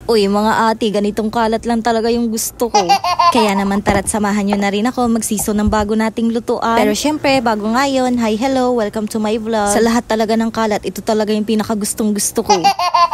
Uy, mga ate, ganitong kalat lang talaga yung gusto ko. Kaya naman tara't samahan nyo na rin ako magsiso ng bago nating lutuan. Pero syempre, bago ngayon, hi, hello, welcome to my vlog. Sa lahat talaga ng kalat, ito talaga yung pinakagustong gusto ko.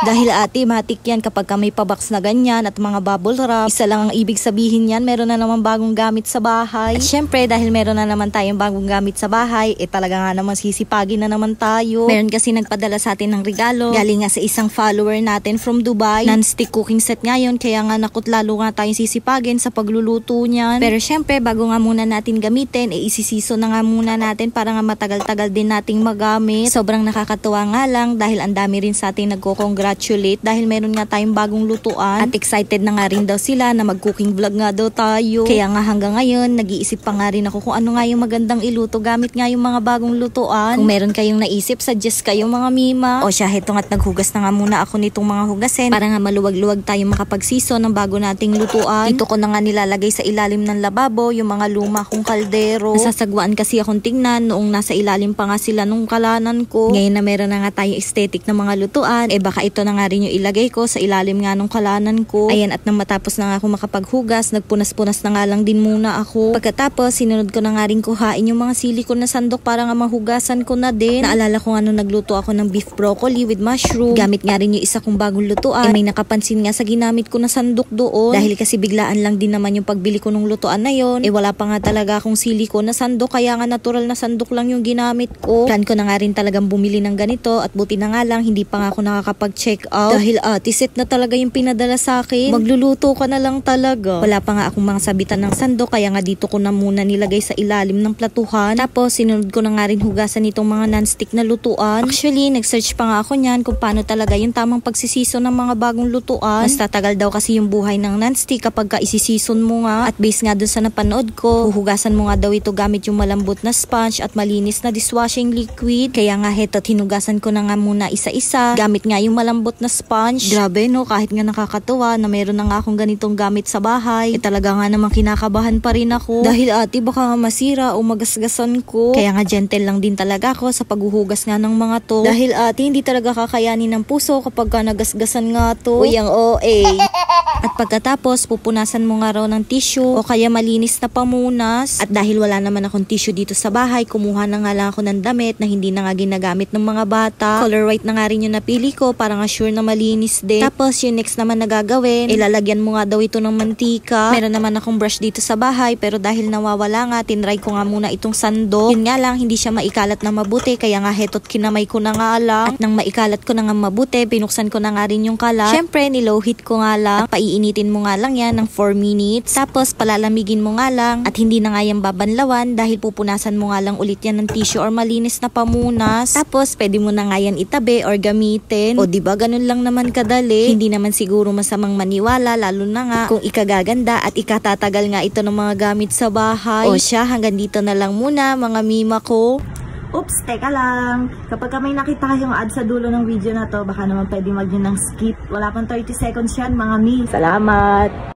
Dahil ate, matik yan kapag may pabox na ganyan at mga bubble wrap. Isa lang ang ibig sabihin yan, meron na naman bagong gamit sa bahay. At syempre, dahil meron na naman tayong bagong gamit sa bahay, talaga nga naman sisipagin na naman tayo. Meron kasi nagpadala sa atin ng regalo. Galing nga sa isang follower natin from Dubai. Non-stick cooking set ngayon, kaya nga nakot lalo nga tayong sisipagin sa pagluluto niyan. Pero syempre, bago nga muna natin gamitin, isisiso na nga muna natin para nga matagal-tagal din nating magamit. Sobrang nakakatuwa nga lang dahil ang dami rin sa ating nagko-congratulate dahil meron nga tayong bagong lutuan. At excited na nga rin daw sila na mag-cooking vlog nga daw tayo. Kaya nga hanggang ngayon, nag-iisip pa nga rin ako kung ano nga yung magandang iluto gamit nga yung mga bagong lutuan. Kung meron kayong naisip, suggest kayo mga mima. O siya, heto nga't naghugas na nga muna ako nitong mga hugasin para nga maluwag-luwag tayo makapagsiso ng bago nating lutuan. Dito ko na nga nilalagay sa ilalim ng lababo yung mga luma kong kaldero. Nasasagwaan kasi akong tingnan noong nasa ilalim pa nga sila nung kalanan ko. Ngayon na meron na nga tayong aesthetic ng mga lutuan, baka ito na nga rin yung ilagay ko sa ilalim nga nung kalanan ko. Ayan, at nang matapos na nga ako makapaghugas, nagpunas-punas na nga lang din muna ako. Pagkatapos, sinunod ko na nga rin kuhain yung mga silikon na sandok para nga mahugasan ko na din. Naalala ko nga nung nagluto ako ng beef broccoli with mushroom. Gamit nga rin yung isa kong bagong lutuan. May nakapansin nga sa ginamit ko na sandok doon. Dahil kasi biglaan lang din naman yung pagbili ko ng lutuan na yon. Wala pa nga talaga akong silikon na sandok, kaya nga natural na sandok lang yung ginamit ko. Plan ko na nga rin talagang bumili ng ganito at buti na nga lang hindi pa nga ako nakakapag-check out. Dahil set na talaga yung pinadala sa akin. Magluluto ka na lang talaga. Wala pa nga akong mga sabitan ng sandok, kaya nga dito ko na muna nilagay sa ilalim ng platuhan. Tapos sinunod ko na nga rin hugasan itong mga non-stick na lutuan. Actually, nag-search pa nga ako niyan kung paano talaga yung tamang pagsisiso ng mga bagong lutuan. Mas tatagal daw kasi yung buhay ng non-stick kapag ka isisison mo nga. At based nga dun sa napanood ko, huhugasan mo nga daw ito gamit yung malambot na sponge at malinis na dishwashing liquid. Kaya nga heto't hinugasan ko na nga muna isa-isa gamit nga yung malambot na sponge. Grabe no, kahit nga nakakatuwa na meron na nga akong ganitong gamit sa bahay, talaga nga namang kinakabahan pa rin ako. Dahil ate, baka nga masira o magasgasan ko. Kaya nga gentle lang din talaga ako sa paghuhugas nga ng mga to. Dahil ate, hindi talaga kakayanin ng puso kapag ka nagasgasan nga to. Uy, ang OA. At pagkatapos, pupunasan mo nga raw ng tissue o kaya malinis na pamunas. At dahil wala naman akong tissue dito sa bahay, kumuha na nga lang ako ng damit na hindi na nga ginagamit ng mga bata. Color white na nga rin yung napili ko para nga sure na malinis din. Tapos yung next naman na gagawin, ilalagyan mo nga daw ito ng mantika. Meron naman akong brush dito sa bahay pero dahil nawawala nga, tinry ko nga muna itong sandok. Yun nga lang, hindi siya maikalat na mabuti, kaya nga heto't kinamay ko na nga lang. At nang maikalat ko na nga mabuti, binuksan ko na nga rin yung kalat. Syempre, nilow heat ko nga lang. At paiinitin mo nga lang yan ng 4 minutes. Tapos palalamigin mo nga lang at hindi na nga yan babanlawan dahil pupunasan mo nga lang ulit yan ng tissue or malinis na pamunas. Tapos pwede mo na nga yan itabi or gamitin. O diba, ganun lang naman kadali. Hindi naman siguro masamang maniwala, lalo na nga kung ikagaganda at ikatatagal nga ito ng mga gamit sa bahay. O siya, hanggang dito na lang muna mga mima ko. Oops, teka lang. Kapag may nakita kayong ad sa dulo ng video na to, baka naman pwede mag-yun ng skip. Wala pang 30 seconds yan, mga mi. Salamat!